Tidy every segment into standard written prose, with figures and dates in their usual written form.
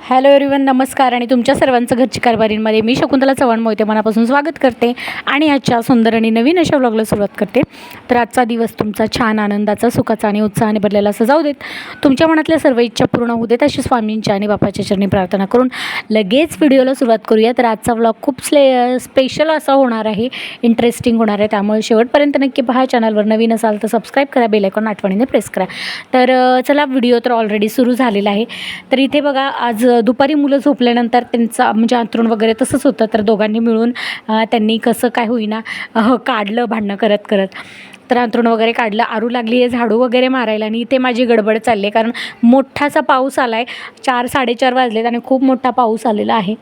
Hello everyone, नमस्कार आणि तुमच्या सर्वांचं घरची कारभारींमध्ये मी शकुंतला चव्हाण मोहिते मनापासून स्वागत करते आणि आजच्या सुंदर आणि नवीन अशा व्लॉगला सुरुवात करते. तर आजचा दिवस तुमचा छान आनंदाचा, सुखाचा आणि उत्साहाने भरलेला असं जाऊ देत. तुमच्या मनातल्या सर्व इच्छा पूर्ण होऊ देत अशी स्वामींच्या आणि बापाच्या चरणी प्रार्थना करून लगेच व्हिडिओला सुरुवात करूया. तर आजचा व्लॉग खूप स्पेशल असा होणार आहे, इंटरेस्टिंग होणार आहे, त्यामुळे शेवटपर्यंत नक्की पहा. चॅनलवर नवीन असाल तर सबस्क्राईब करा, बेल आयकॉन आठवणीने प्रेस करा. तर चला, व्हिडिओ तर ऑलरेडी सुरू झालेला आहे. तर इथे बघा, आज दुपारी मुलं झोपल्यानंतर त्यांचा म्हणजे अंथरूण वगैरे तसंच होतं, तर दोघांनी मिळून त्यांनी कसं काय होईना काढलं भांडणं करत करत. तर अंथरूण वगैरे काढलं, आरू लागली आहे झाडू वगैरे मारायला आणि इथे माझी गडबड चालली आहे, कारण मोठासा पाऊस आला आहे. 4-4:30 वाजलेत आणि खूप मोठा पाऊस आलेला आहे.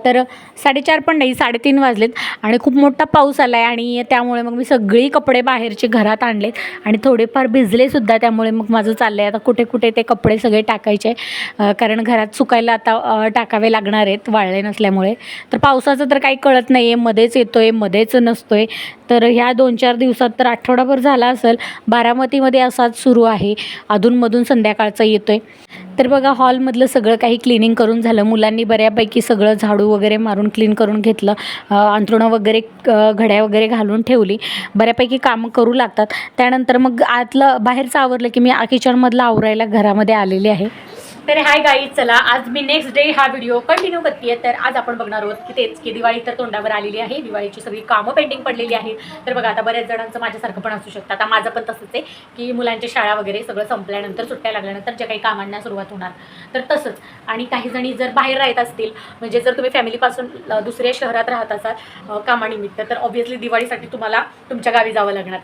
तर 4:30 पण नाही, 3:30 वाजलेत आणि खूप मोठा पाऊस आला आहे आणि त्यामुळे मग मी सगळी कपडे बाहेरचे घरात आणलेत आणि थोडेफार भिजलेसुद्धा. त्यामुळे मग माझं चाललं आहे आता कुठे कुठे ते कपडे सगळे टाकायचे, कारण घरात सुकायला आता टाकावे लागणार आहेत वाळले नसल्यामुळे. तर पावसाचं तर काही कळत नाही आहे, मध्येच येतो आहे मध्येच नसतो आहे. तर ह्या 2-4 दिवसात तर आठवडाभर झाला असेल, बारामतीमध्ये असाच सुरू आहे, अधूनमधून संध्याकाळचा येतो आहे. तर बघा, हॉलमधलं सगळं काही क्लिनिंग करून झालं. मुलांनी बऱ्यापैकी सगळं झाडू वगैरे मारून क्लीन करून घेतलं. अंथरुणं वगैरे घड्या वगैरे घालून ठेवली. बऱ्यापैकी कामं करू लागतात. त्यानंतर मग आतलं बाहेरचं आवरलं की मी किचनमधलं आवरायला घरामध्ये आलेली आहे. तर हाय गाईज, चला आज मी नेक्स्ट डे हा व्हिडिओ कंटिन्यू करते आहे. तर आज आपण बघणार आहोत की तेच की दिवाळी तर तोंडावर आलेली आहे, दिवाळीची सगळी कामं पेंडिंग पडलेली आहेत. तर बघा, आता बऱ्याच जणांचं माझ्यासारखं पण असू शकतं, आता माझं पण तसंच आहे की मुलांच्या शाळा वगैरे सगळं संपल्यानंतर, सुट्ट्या लागल्यानंतर जे काही कामांना सुरुवात होणार तर तसंच. आणि काही जणी जर बाहेर राहत असतील, म्हणजे जर तुम्ही फॅमिलीपासून दुसऱ्या शहरात राहत असाल कामानिमित्त, तर ऑब्व्हियसली दिवाळीसाठी तुम्हाला तुमच्या गावी जावं लागणार.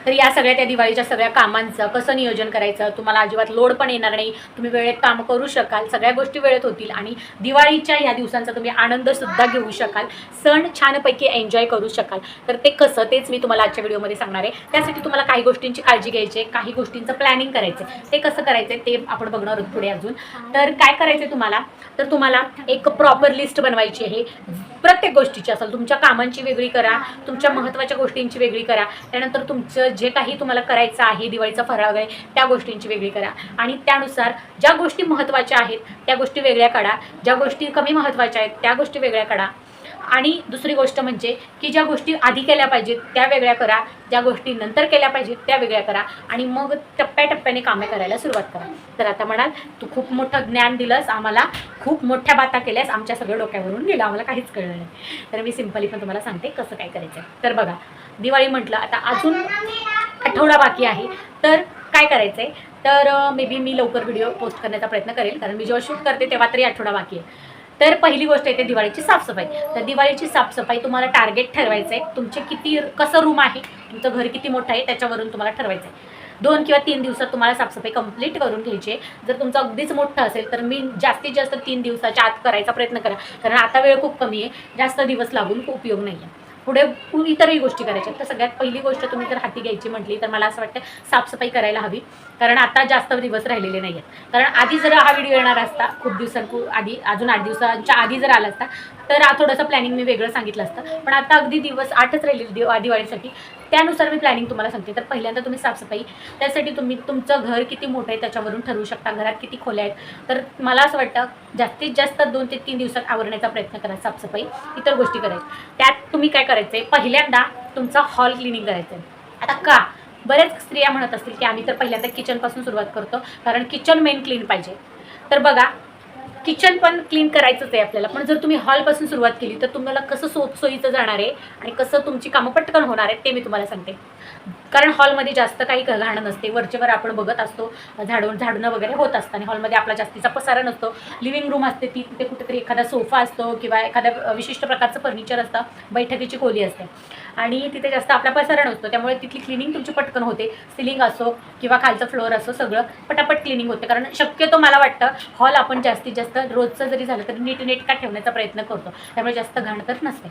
तर या सगळ्या त्या दिवाळीच्या सगळ्या कामांचं कसं नियोजन करायचं, तुम्हाला अजिबात लोड पण येणार नाही, तुम्ही वेळेत काम करू शकाल, सगळ्या गोष्टी वेळेत होतील आणि दिवाळीच्या ह्या दिवसांचा तुम्ही आनंदसुद्धा घेऊ शकाल, सण छानपैकी एन्जॉय करू शकाल. तर ते कसं, तेच मी तुम्हाला आजच्या व्हिडिओमध्ये सांगणार आहे. त्यासाठी तुम्हाला काही गोष्टींची काळजी घ्यायची आहे, काही गोष्टींचं प्लॅनिंग करायचं आहे. ते कसं करायचं आहे ते आपण बघणार आहोत पुढे अजून. तर काय करायचं आहे तुम्हाला, तर तुम्हाला एक प्रॉपर लिस्ट बनवायची आहे प्रत्येक गोष्टीची. असेल तुमच्या कामांची वेगळी करा, तुमच्या महत्त्वाच्या गोष्टींची वेगळी करा, त्यानंतर तुमचं जे काही तुम्हाला करायचं आहे दिवाळीचा फराळ वगैरे त्या गोष्टींची वेगळी करा आणि त्यानुसार ज्या गोष्टी महत्त्वाच्या आहेत त्या गोष्टी वेगळ्या काढा, ज्या गोष्टी कमी महत्त्वाच्या आहेत त्या गोष्टी वेगळ्या काढा. आणि दुसरी गोष्ट म्हणजे की ज्या गोष्टी आधी केल्या पाहिजेत त्या वेगळ्या करा, ज्या गोष्टी नंतर केल्या पाहिजेत त्या वेगळ्या करा आणि मग टप्प्याटप्प्याने कामे करायला सुरुवात करा. तर आता म्हणाल, तू खूप मोठं ज्ञान दिलंस आम्हाला, खूप मोठ्या बाता केल्यास, आमच्या सगळ्या डोक्यावरून गेलं, आम्हाला काहीच कळलं नाही. तर मी सिम्पली पण तुम्हाला सांगते कसं काय करायचं आहे. तर बघा, दिवाळी म्हटलं आता अजून आठवडा बाकी आहे. तर काय करायचं आहे, तर मे बी मी लवकर व्हिडिओ पोस्ट करण्याचा प्रयत्न करेल, कारण मी जेव्हा शूट करते तेव्हा तरी आठवडा बाकी आहे. तर पहिली गोष्ट येते दिवाळीची साफसफाई. तर दिवाळीची साफसफाई तुम्हाला टार्गेट ठरवायचं आहे, तुमचे कसं रूम आहे, तुमचं घर किती मोठं आहे त्याच्यावरून तुम्हाला ठरवायचं आहे. 2 किंवा 3 दिवसात तुम्हाला साफसफाई कंप्लीट करून घ्यायची आहे. जर तुमचं अगदीच मोठं असेल तर मी जास्तीत जास्त 3 दिवसाच्या आत करायचा प्रयत्न करा, कारण आता वेळ खूप कमी आहे, जास्त दिवस लागून उपयोग नाही आहे. पुढे इतरही गोष्टी करायच्या. तर सगळ्यात पहिली गोष्ट तुम्ही जर हाती घ्यायची म्हटली तर मला असं वाटतं साफसफाई करायला हवी, कारण आता जास्त दिवस राहिलेले नाही आहेत. कारण आधी जर हा व्हिडिओ येणार असता खूप दिवसांआधी, अजून 8 दिवसांच्या आधी जर आला असता तर थोडंसं प्लॅनिंग मी वेगळं सांगितलं असतं, पण आता अगदी दिवस 8च राहिलेले दिवाळीसाठी, त्यानुसार मी प्लॅनिंग तुम्हाला सांगते. तर पहिल्यांदा तुम्ही साफसफाई, त्यासाठी तुम्ही तुमचं घर किती मोठं आहे त्याच्यावरून ठरवू शकता, घरात किती खोल्या आहेत. तर मला असं वाटतं जास्तीत जास्त 2 ते 3 दिवसात आवरण्याचा प्रयत्न करा साफसफाई, इतर गोष्टी करायच्या. त्यात तुम्ही काय करायचं आहे, पहिल्यांदा तुमचा हॉल क्लिनिंग करायचं आहे. आता का, बऱ्याच स्त्रिया म्हणत असतील की आम्ही तर पहिल्यांदा किचनपासून सुरुवात करतो, कारण किचन मेन क्लीन पाहिजे. तर बघा, किचन पण क्लीन करायचंच आहे आपल्याला, पण जर तुम्ही हॉलपासून सुरुवात केली तर तुम्हाला कसं सोयीचं जाणार आहे आणि कसं तुमची कामं पटकन होणार आहे ते मी तुम्हाला सांगते. कारण हॉलमध्ये जास्त काही घाणं नसते, वरचेवर आपण बघत असतो, झाडून वगैरे होत असतं आणि हॉलमध्ये आपला जास्तीचा पसारा नसतो. लिव्हिंग रूम असते ती, तिथे कुठेतरी एखादा सोफा असतो किंवा एखाद्या विशिष्ट प्रकारचं फर्निचर असतं, बैठकीची खोली असते आणि तिथे जास्त आपला पसारा नसतो, त्यामुळे तिथली क्लिनिंग तुमची पटकन होते. सिलिंग असो किंवा खालचं फ्लोअर असो, सगळं पटापट क्लिनिंग होते. कारण शक्यतो मला वाटतं हॉल आपण जास्तीत जास्त रोजचं जरी झालं तरी नीटनेटका ठेवण्याचा प्रयत्न करतो, त्यामुळे जास्त घाण तर नसते.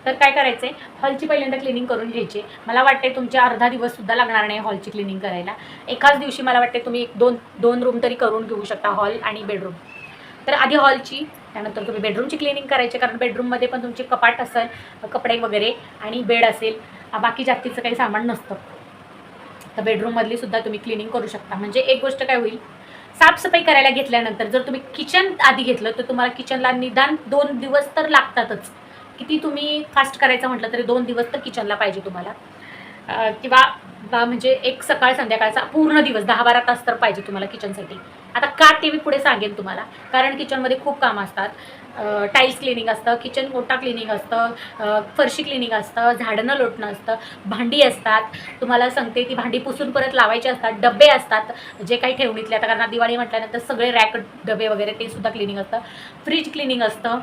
तर काय करायचं आहे, हॉलची पहिल्यांदा क्लिनिंग करून घ्यायची. मला वाटते तुमचे अर्धा दिवससुद्धा लागणार नाही हॉलची क्लिनिंग करायला. एकाच दिवशी मला वाटते तुम्ही 2 रूम तरी करून घेऊ शकता, हॉल आणि बेडरूम. तर आधी हॉलची, त्यानंतर तुम्ही बेडरूमची क्लिनिंग करायची, कारण बेडरूममध्ये पण तुमचे कपाट असेल, कपडे वगैरे आणि बेड असेल, बाकी जास्तीचं काही सामान नसतं. तर बेडरूममधली सुद्धा तुम्ही क्लिनिंग करू शकता. म्हणजे एक गोष्ट काय होईल साफसफाई करायला घेतल्यानंतर जर तुम्ही किचन आधी घेतलं तर तुम्हाला किचनला निदान 2 दिवस तर लागतातच. किती तुम्ही फास्ट करायचं म्हटलं तरी 2 दिवस तर किचनला पाहिजे तुम्हाला. किंवा म्हणजे एक सकाळ संध्याकाळचा पूर्ण दिवस 10-12 तास तर पाहिजे तुम्हाला किचनसाठी. आता का ते मी पुढे सांगेन तुम्हाला, कारण किचनमध्ये खूप कामं असतात. टाईल्स क्लिनिंग असतं, किचन ओटा क्लिनिंग असतं, फरशी क्लिनिंग असतं, झाडणं लोटणं असतं, भांडी असतात. तुम्हाला सांगते ती भांडी पुसून परत लावायची असतात, डबे असतात जे काही ठेवणीतले. आता कारण दिवाळी म्हटल्यानंतर सगळे रॅक डबे वगैरे ते सुद्धा क्लिनिंग असतं. फ्रीज क्लिनिंग असतं.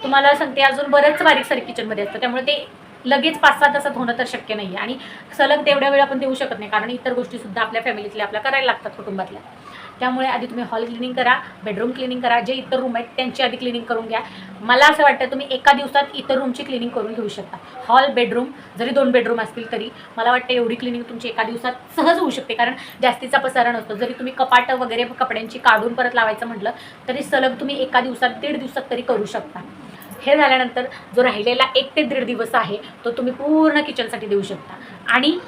तुम्हाला सांगते अजून बरंच बारीक सारीक किचनमध्ये असतं. त्यामुळे ते लगेच 5-6 तासात होणं तर शक्य नाही आहे आणि सलग तेवढ्या वेळ आपण देऊ शकत नाही, कारण इतर गोष्टीसुद्धा आपल्या फॅमिलीतल्या आपल्या करायला लागतात कुटुंबातल्या. त्यामुळे आधी तुम्ही हॉल क्लिनिंग करा, बेडरूम क्लिनिंग करा, जे इतर रूम आहेत त्यांची आधी क्लिनिंग करून घ्या. मला असं वाटतं तुम्ही एका दिवसात इतर रूमची क्लिनिंग करून घेऊ शकता. हॉल, बेडरूम जरी 2 बेडरूम असतील तरी मला वाटतं एवढी क्लिनिंग तुमची एका दिवसात सहज होऊ शकते, कारण जास्तीचा पसारा नसतो. जरी तुम्ही कपाटं वगैरे कपड्यांची काढून परत लावायचं म्हटलं तरी सलग तुम्ही एका दिवसात 1.5 दिवसात तरी करू शकता. हे झाल्यानंतर जो राहिलेला 1 ते 1.5 दिवस आहे तो तुम्ही पूर्ण किचनसाठी देऊ शकता आणि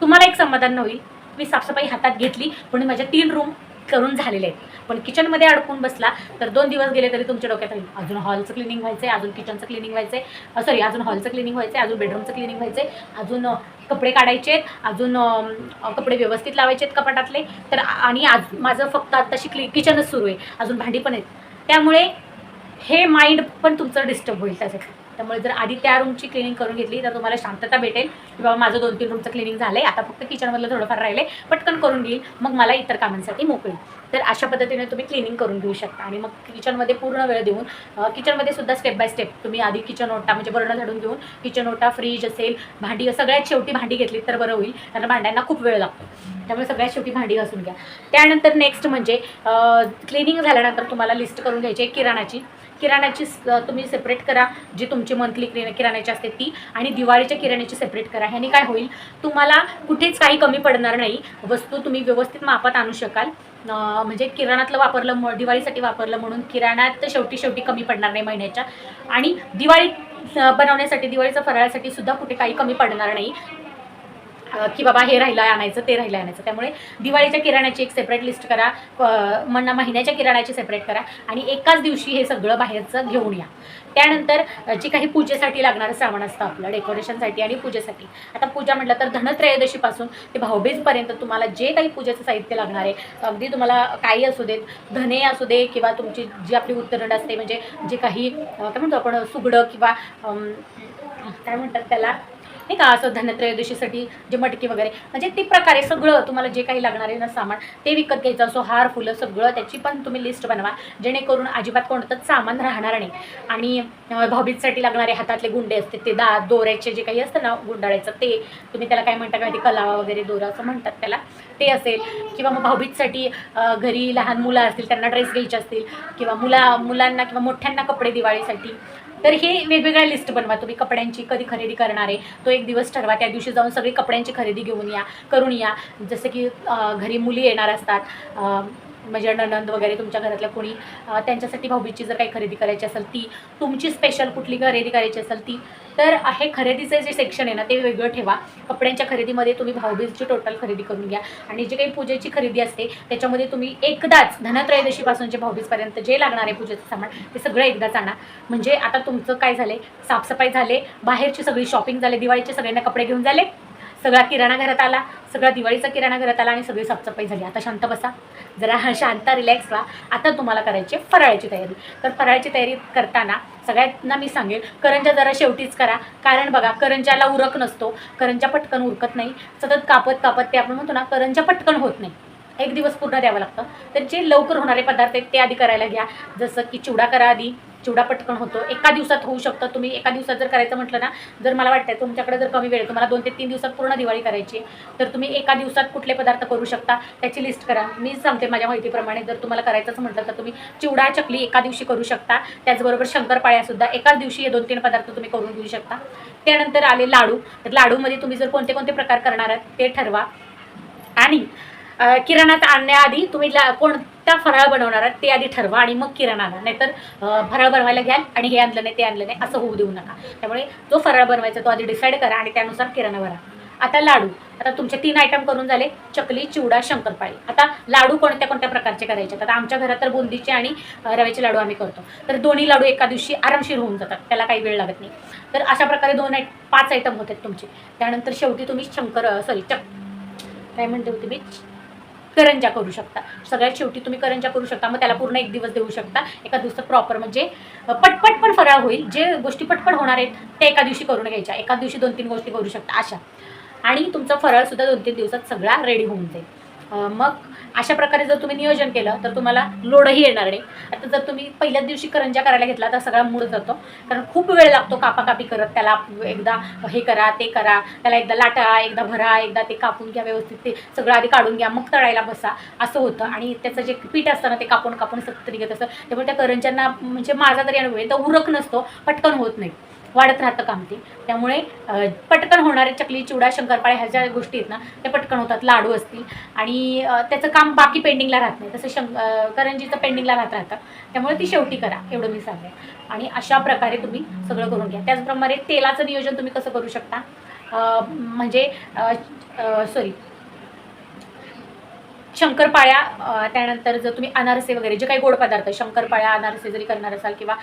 तुम्हाला एक समाधान होईल, मी साफसफाई हातात घेतली पण माझ्या 3 रूम करून झालेले आहेत. पण किचनमध्ये अडकून बसला तर 2 दिवस गेले तरी तुमच्या डोक्यात राहील अजून हॉलचं क्लिनिंग व्हायचं आहे, अजून किचनचं क्लिनिंग व्हायचं आहे, सॉरी अजून हॉलचं क्लिनिंग व्हायचं आहे, अजून बेडरूमचं क्लिनिंग व्हायचं आहे, अजून कपडे काढायचे आहेत, अजून कपडे व्यवस्थित लावायचे आहेत कपाटातले. तर आणि आज माझं फक्त आत्ताशी किचनच सुरू आहे, अजून भांडी पण आहेत. त्यामुळे हे माइंड पण तुमचं डिस्टर्ब होईल त्यासाठी. त्यामुळे जर आधी त्या रूमची क्लिनिंग करून घेतली तर तुम्हाला शांतता भेटेल की बाबा माझं 2-3 रूमचं क्लिनिंग झालं आहे, आता फक्त किचनमधलं थोडंफार राहिलं आहे, पटकन करून घेईल, मग मला इतर कामांसाठी मोकळी. तर अशा पद्धतीने तुम्ही क्लिनिंग करून घेऊ शकता आणि मग किचनमध्ये पूर्ण वेळ देऊन किचनमध्ये सुद्धा स्टेप बाय स्टेप तुम्ही आधी किचन ओटा म्हणजे बर्नर झाडून घेऊन किचन ओटा, फ्रीज असेल, भांडी, सगळ्यात शेवटी भांडी घेतली तर बरं होईल, कारण भांड्यांना खूप वेळ लागतो. त्यामुळे सगळ्यात शेवटी भांडी घासून घ्या. त्यानंतर नेक्स्ट म्हणजे क्लिनिंग झाल्यानंतर तुम्हाला लिस्ट करून घ्यायची आहे किराणाची तुम्ही सेपरेट करा, जी तुमची मंथली किराण्याची असते ती, आणि दिवाळीच्या किराण्याची सेपरेट करा. ह्याने काय होईल, तुम्हाला कुठेच काही कमी पडणार नाही, वस्तू तुम्ही व्यवस्थित मापात आणू शकाल. म्हणजे किराणातलं वापरलं, दिवाळीसाठी वापरलं म्हणून किराणात शेवटी कमी पडणार नाही महिन्याच्या, आणि दिवाळी बनवण्यासाठी, दिवाळीचं फराळासाठी सुद्धा कुठे काही कमी पडणार नाही की बाबा हे राहिलं आणायचं, ते राहिलं आणायचं. त्यामुळे दिवाळीच्या किराण्याची एक सेपरेट लिस्ट करा, महिन्याच्या किराण्याची सेपरेट करा आणि एकाच दिवशी हे सगळं बाहेरचं घेऊन या. त्यानंतर जे काही पूजेसाठी लागणारं सामान असतं आपलं डेकोरेशनसाठी आणि पूजेसाठी. आता पूजा म्हटलं तर धनत्रयोदशीपासून ते भाऊबीजपर्यंत तुम्हाला जे काही पूजेचं साहित्य लागणार आहे, अगदी तुम्हाला काही असू देत, धने असू दे किंवा तुमची जी आपली उत्तरंड असते, म्हणजे जे काही काय म्हणतो आपण सुगडं किंवा काय म्हणतात त्याला नाही का, असं धनत्रयोदशीसाठी जे मटकी वगैरे, म्हणजे ते प्रकारे सगळं तुम्हाला जे काही लागणार आहे ना सामान ते विकत घ्यायचं असो, हार फुलं सगळं, त्याची पण तुम्ही लिस्ट बनवा, जेणेकरून अजिबात कोणतंच सामान राहणार नाही. आणि भाऊबीजसाठी लागणारे हातातले गुंडे असते ते दोऱ्याचे जे काही असतं ना गुंडाळायचं, ते तुम्ही त्याला काय म्हणता, काय ते कलावा वगैरे दोरा असं म्हणतात त्याला, ते असेल. किंवा मग भाऊबीजसाठी घरी लहान मुलं असतील त्यांना ड्रेस घ्यायचे असतील, किंवा मुलांना किंवा मोठ्यांना कपडे दिवाळीसाठी, तर हे वेगवेगळ्या लिस्ट बनवा तुम्ही. कपड्यांची कधी खरेदी करणार आहे तो एक दिवस ठरवा, त्या दिवशी जाऊन सगळी कपड्यांची खरेदी करून या. जसं की घरी मुली येणार असतात, म्हणजे नणंद वगैरे तुमच्या घरातल्या कोणी, त्यांच्यासाठी भाऊबीजची जर काही खरेदी करायची असेल ती, तुमची स्पेशल कुठली खरेदी करायची असेल ती, तर हे खरेदीचं जे सेक्शन आहे ना ते वेगळं ठेवा. कपड्यांच्या खरेदीमध्ये तुम्ही भाऊबीजची टोटल खरेदी करून घ्या आणि जे काही पूजेची खरेदी असते त्याच्यामध्ये तुम्ही एकदाच धनत्रयोदशीपासून जे भाऊबीजपर्यंत जे लागणार आहे पूजेचं सामान ते सगळं एकदाच आणा. म्हणजे आता तुमचं काय झालं, साफसफाई झाले, बाहेरची सगळी शॉपिंग झाले, दिवाळीचे सगळ्यांना कपडे घेऊन झाले, सगळा किराणा घरात आला, सगळा दिवाळीचा किराणा घरात आला आणि सगळी साफसफाई झाली. आता शांत बसा, जरा शांत रिलॅक्स व्हा. आता तुम्हाला करायची आहे फराळाची तयारी. तर फराळाची तयारी करताना सगळ्यांना मी सांगेल करंजा जरा शेवटीच करा, कारण बघा करंजाला उरक नसतो, करंजा पटकन उरकत नाही, सतत कापत ते आपण म्हणतो ना करंजा पटकन होत नाही, एक दिवस पूर्ण द्यावं लागतं. तर जे लवकर होणारे पदार्थ आहेत ते आधी करायला घ्या. जसं की चिवडा करा आधी, चिवडा पटकन होतो, एका दिवसात होऊ शकतं. तुम्ही एका दिवसात जर करायचं म्हटलं ना, जर मला वाटतं तुमच्याकडे जर कमी वेळ, तुम्हाला 2 ते 3 दिवसात पूर्ण दिवाळी करायची, तर तुम्ही एका दिवसात कुठले पदार्थ करू शकता त्याची लिस्ट करा. मी सांगते माझ्या माहितीप्रमाणे, जर तुम्हाला करायचंच म्हटलं तर तुम्ही चिवडा, चकली एका दिवशी करू शकता, त्याचबरोबर शंकरपाळ्यासुद्धा एकाच दिवशी हे 2-3 पदार्थ तुम्ही करून घेऊ शकता. त्यानंतर आले लाडू. तर लाडूमध्ये तुम्ही जर कोणते कोणते प्रकार करणार आहात ते ठरवा आणि किराणात आणण्याआधी तुम्ही कोणता फराळ बनवणार आहात ते आधी ठरवा आणि मग किराणा आणा. नाहीतर फराळ बनवायला घ्याल आणि हे आणलं नाही ते आणलं नाही असं होऊ देऊ नका. त्यामुळे जो फराळ बनवायचा तो आधी डिसाईड करा आणि त्यानुसार किराणा भरा. आता लाडू. आता तुमचे 3 आयटम करून झाले, चकली, चिवडा, शंकरपाळी. आता लाडू कोणत्या कोणत्या प्रकारचे करायचे? आता आमच्या घरात तर बुंदीचे आणि रव्याचे लाडू आम्ही करतो. तर दोन्ही लाडू एका दिवशी आरामशीर होऊन जातात, त्याला काही वेळ लागत नाही. तर अशा प्रकारे 5 आयटम होतात तुमचे. त्यानंतर शेवटी तुम्ही काय म्हणते होते मी, करंजा करू शकता. सगळ्यात शेवटी तुम्ही करंजा करू शकता. मग त्याला पूर्ण 1 दिवस देऊ शकता. एका दिवसात प्रॉपर म्हणजे पटपट पण फराळ होईल. जे गोष्टी पटपट होणार आहेत ते एका दिवशी करून घ्यायच्या. एका दिवशी 2-3 गोष्टी करू शकता अशा. आणि तुमचा फराळसुद्धा 2-3 दिवसात सगळा रेडी होऊन जाईल. मग अशा प्रकारे जर तुम्ही नियोजन केलं तर तुम्हाला लोडही येणार नाही. आता जर तुम्ही पहिल्याच दिवशी करंजा करायला घेतला तर सगळा मूड जातो, कारण खूप वेळ लागतो कापाकापी करत. त्याला एकदा हे करा, ते करा, त्याला एकदा लाटा, एकदा भरा, एकदा ते कापून घ्या व्यवस्थित, ते सगळं आधी काढून घ्या, मग तळायला बसा, असं होतं. आणि त्याचं जे पीठ असतं ना ते कापून कापून सतत निघत असतं. त्यामुळे त्या करंज्यांना म्हणजे माझा तरी अनुभव आहे, तर उरक नसतो, पटकन होत नाही, वाढत राहतं काम ते. त्यामुळे पटकन होणारे चकली, चिवडा, शंकरपाळ्या ह्या ज्या गोष्टी आहेत ना त्या पटकन होतात. लाडू असतील आणि त्याचं काम बाकी पेंडिंगला राहत नाही, तसं करंजीचं पेंडिंगला राहतं. त्यामुळे ती शेवटी करा, एवढं मी सांगेन. आणि अशा प्रकारे तुम्ही सगळं करून घ्या. त्याचप्रमाणे तेलाचं नियोजन तुम्ही कसं करू शकता, म्हणजे शंकरपाळ्या, त्यानंतर जर तुम्ही अनारसे वगैरे जे काही गोड पदार्थ, शंकरपाळ्या, अनारसे जरी करणार असाल किंवा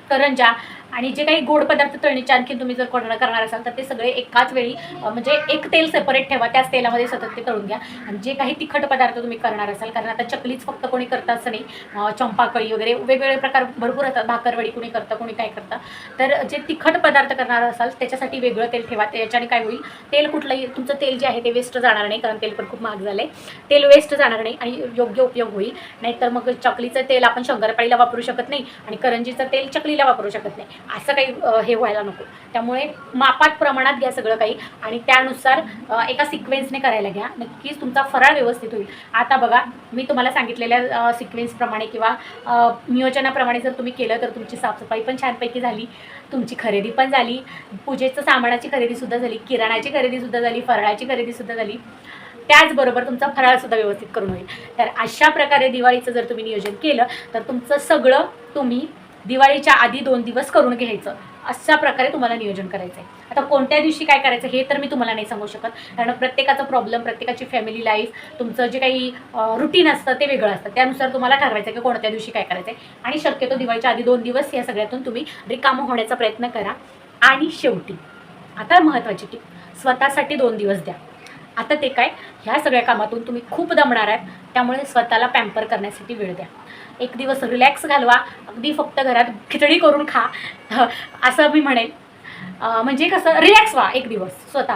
करंजा आणि जे काही गोड पदार्थ तळणीचे आणखी तुम्ही जर करणार असाल तर ते सगळे एकाच वेळी म्हणजे एक तेल सेपरेट ठेवा, त्याच तेलामध्ये सतत ते तळून घ्या. आणि जे काही तिखट पदार्थ तुम्ही करणार असाल, कारण आता चकलीच फक्त कोणी करतं असं नाही, चंपाकळी वगैरे वेगवेगळे प्रकार भरपूर असतात, भाकरवडी कोणी करतं, कोणी काय करतं. तर जे तिखट पदार्थ करणार असाल त्याच्यासाठी वेगळं तेल ठेवा. त्याच्याने काय होईल, तेल कुठलंही तुमचं तेल जे आहे ते वेस्ट जाणार नाही, कारण तेल पण खूप महाग झालं आहे. तेल वेस्ट जाणार नाही आणि योग्य उपयोग होईल. नाहीतर मग चकलीचं तेल आपण शंकरपाळीला वापरू शकत नाही आणि करंजीचं तेल चकलीला वापरू शकत नाही, असं काही हे व्हायला नको. त्यामुळे मापात प्रमाणात घ्या सगळं काही आणि त्यानुसार एका सिक्वेन्सने करायला घ्या. नक्कीच तुमचा फराळ व्यवस्थित होईल. आता बघा, मी तुम्हाला सांगितलेल्या सिक्वेन्सप्रमाणे किंवा नियोजनाप्रमाणे जर तुम्ही केलं तर तुमची साफसफाई पण छानपैकी झाली, तुमची खरेदी पण झाली, पूजेचं सामानाची खरेदीसुद्धा झाली, किराणाची खरेदीसुद्धा झाली, फराळाची खरेदीसुद्धा झाली, त्याचबरोबर तुमचा फराळसुद्धा व्यवस्थित करून होईल. तर अशा प्रकारे दिवाळीचं जर तुम्ही नियोजन केलं तर तुमचं सगळं तुम्ही दिवाळीच्या आधी 2 दिवस करून घ्यायचं. अशा प्रकारे तुम्हाला नियोजन करायचं आहे. आता कोणत्या दिवशी काय करायचं हे तर मी तुम्हाला नाही सांगू शकत, कारण प्रत्येकाचा प्रॉब्लेम, प्रत्येकाची फॅमिली लाईफ, तुमचं जे काही रुटीन असतं ते वेगळं असतं. त्यानुसार तुम्हाला ठरवायचं की कोणत्या दिवशी काय करायचं आहे. आणि शक्यतो दिवाळीच्या आधी 2 दिवस या सगळ्यातून तुम्ही रिकामं होण्याचा प्रयत्न करा. आणि शेवटी आता महत्त्वाची टीप, स्वतःसाठी 2 दिवस द्या. आता ते काय, ह्या सगळ्या कामातून तुम्ही खूप दमणार आहेत, त्यामुळे स्वतःला पॅम्पर करण्यासाठी वेळ द्या. 1 दिवस रिलॅक्स घालवा, अगदी फक्त घरात खिचडी करून खा, असं मी म्हणेन. म्हणजे कसं, रिलॅक्स व्हा 1 दिवस, स्वतः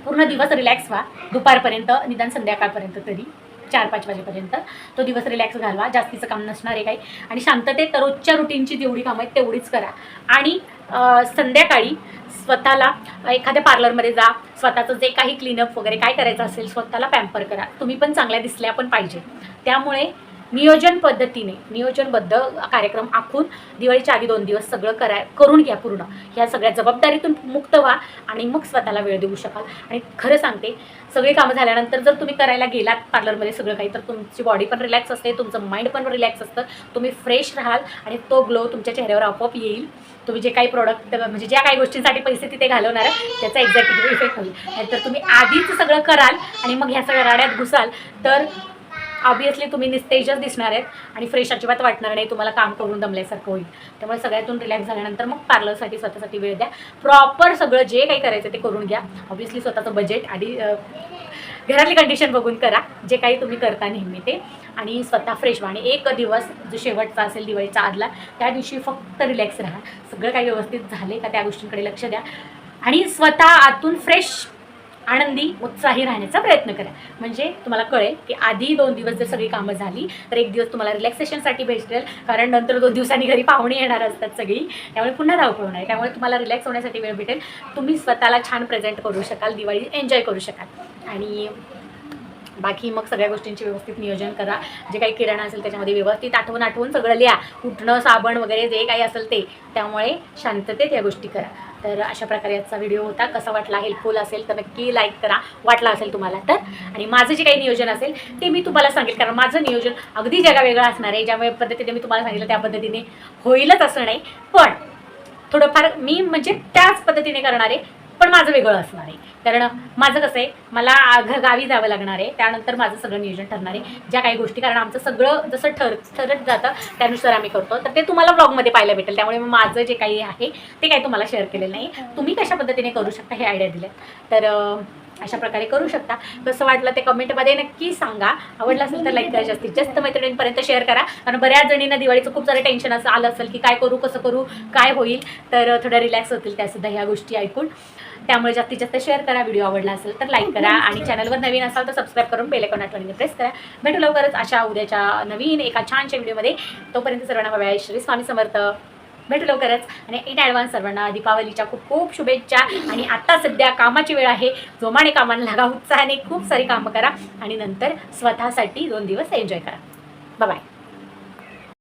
पूर्ण दिवस रिलॅक्स व्हा. दुपारपर्यंत, निदान संध्याकाळपर्यंत तरी 4-5 वाजेपर्यंत तो दिवस रिलॅक्स घालवा. जास्तीचं काम नसणार आहे काही. आणि शांततेत रोजच्या रुटीनची जेवढी कामं आहेत तेवढीच करा. आणि संध्याकाळी स्वतःला एखाद्या पार्लरमध्ये जा, स्वतःचं जे काही क्लीनअप वगैरे काय करायचं असेल स्वतःला पॅम्पर करा. तुम्ही पण चांगल्या दिसल्या पण पाहिजे. त्यामुळे नियोजन पद्धतीने, नियोजनबद्ध कार्यक्रम आखून दिवाळीच्या आधी 2 दिवस सगळं करून घ्या पूर्ण. ह्या सगळ्या जबाबदारीतून मुक्त व्हा आणि मग स्वतःला वेळ देऊ शकाल. आणि खरं सांगते, सगळी कामं झाल्यानंतर जर तुम्ही करायला गेलात पार्लरमध्ये सगळं काही, तर तुमची बॉडी पण रिलॅक्स असते, तुमचं माइंड पण रिलॅक्स असतं, तुम्ही फ्रेश राहाल आणि तो ग्लो तुमच्या चेहऱ्यावर आपोआप येईल. तुम्ही जे काही प्रोडक्ट म्हणजे ज्या काही गोष्टींसाठी पैसे तिथे घालवणार त्याचा एक्झॅक्ट इफेक्ट होईल. नाहीतर तुम्ही आधीच सगळं कराल आणि मग ह्या सगळ्या राड्यात घुसाल तर ऑब्वियसली तुम्ही निस्तेजच दिसणार आहेत आणि फ्रेश अजिबात वाटणार नाही, तुम्हाला काम करून दमल्यासारखं होईल. त्यामुळे सगळ्यातून रिलॅक्स झाल्यानंतर मग पार्लरसाठी स्वतःसाठी वेळ द्या. प्रॉपर सगळं जे काही करायचं ते करून घ्या. ऑब्वियसली स्वतःचं बजेट आणि घरातली कंडिशन बघून करा जे काही तुम्ही करता नेहमी ते. आणि स्वतः फ्रेश व्हा. आणि 1 दिवस जो शेवटचा असेल दिवाळीचा आदला, त्या दिवशी फक्त रिलॅक्स राहा. सगळं काही व्यवस्थित झाले का त्या गोष्टींकडे लक्ष द्या आणि स्वतः आतून फ्रेश, आनंदी, उत्साही राहण्याचा प्रयत्न करा. म्हणजे तुम्हाला कळेल की आधी 2 दिवस जर सगळी कामं झाली तर 1 दिवस तुम्हाला रिलॅक्सेशनसाठी भेटेल, कारण नंतर 2 दिवसांनी घरी पाहुणे येणार असतात सगळी, त्यामुळे पुन्हा धावपळ होणार. त्यामुळे तुम्हाला रिलॅक्स होण्यासाठी वेळ भेटेल. तुम्ही स्वतःला छान प्रेझेंट करू शकाल, दिवाळी एन्जॉय करू शकाल. आणि बाकी मग सगळ्या गोष्टींचे व्यवस्थित नियोजन करा. जे काही किराणा असेल त्याच्यामध्ये व्यवस्थित आठवून सगळं लिहा, उठणं, साबण वगैरे जे काही असेल ते. त्यामुळे शांततेत या गोष्टी करा. तर अशा प्रकारे आजचा व्हिडिओ होता. कसा वाटला, हेल्पफुल असेल तर नक्की लाईक करा, वाटला असेल तुम्हाला तर. आणि माझं जे काही नियोजन असेल ते मी तुम्हाला सांगेल, कारण माझं नियोजन अगदी जगावेगळं असणार आहे. ज्यामुळे पद्धतीने मी तुम्हाला सांगितलं त्या पद्धतीने होईलच असं नाही, पण थोडंफार मी म्हणजे त्याच पद्धतीने करणार आहे, पण माझं वेगळं असणार आहे. कारण माझं कसं आहे, मला गावी जावं लागणार आहे, त्यानंतर माझं सगळं नियोजन ठरणार आहे, ज्या काही गोष्टी. कारण आमचं सगळं जसं ठरत जातं त्यानुसार आम्ही करतो, तर ते तुम्हाला ब्लॉगमध्ये पाहायला भेटेल. त्यामुळे माझं जे काही आहे ते काही तुम्हाला शेअर केलेलं नाही. तुम्ही कशा पद्धतीने करू शकता हे आयडिया दिले, तर अशा प्रकारे करू शकता. कसं वाटलं ते कमेंटमध्ये नक्की सांगा. आवडलं असेल तर लाईक करा, जास्तीत जास्त मैत्रिणींपर्यंत शेअर करा. कारण बऱ्याच जणींना दिवाळीचं खूप सारं टेन्शन असं आलं असेल की काय करू, कसं करू, काय होईल, तर थोडं रिलॅक्स होतील त्यासुद्धा ह्या गोष्टी ऐकून. त्यामुळे जास्तीत जास्त शेअर करा. व्हिडिओ आवडला असेल तर लाईक करा आणि चॅनलवर नवीन असाल तर सबस्क्राईब करून बेल आयकॉन आठवणीने प्रेस करा. भेटू लवकरच अशा उद्याच्या नवीन एका छानशा व्हिडिओमध्ये. तोपर्यंत सर्वांना बाय. श्री स्वामी समर्थ. भेटू लवकरच. आणि इन ॲडव्हान्स सर्वांना दीपावलीच्या खूप खूप शुभेच्छा. आणि आत्ता सध्या कामाची वेळ आहे, जोमाने कामाला लागा, उत्साहाने खूप सारी कामं करा आणि नंतर स्वतःसाठी 2 दिवस एन्जॉय करा. बाय.